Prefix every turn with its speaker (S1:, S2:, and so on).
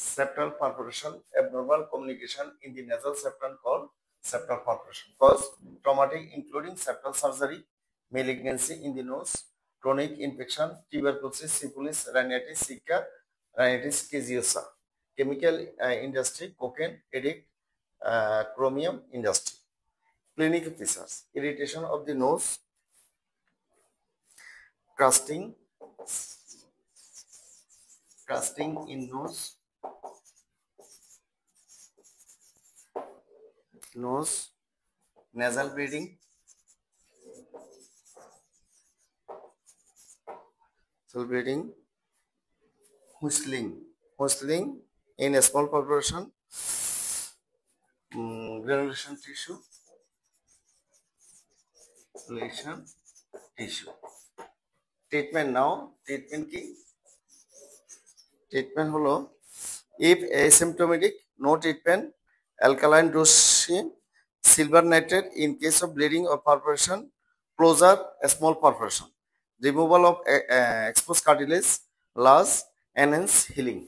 S1: septal perforation, abnormal communication in the nasal septum called septal perforation. Cause traumatic including septal surgery, malignancy in the nose, chronic infection, tuberculosis, syphilis, rhinitis, Zika, rhinitis caseosa. Chemical industry, cocaine, addict, chromium industry. Clinical features: irritation of the nose, crusting in nose, nasal bleeding, whistling in a small perforation, granulation tissue, Treatment now, treatment হলো if asymptomatic, no treatment, alkaline dosing, silver nitrate in case of bleeding or perforation, closure, a small perforation, removal of exposed cartilage, large, enhance healing.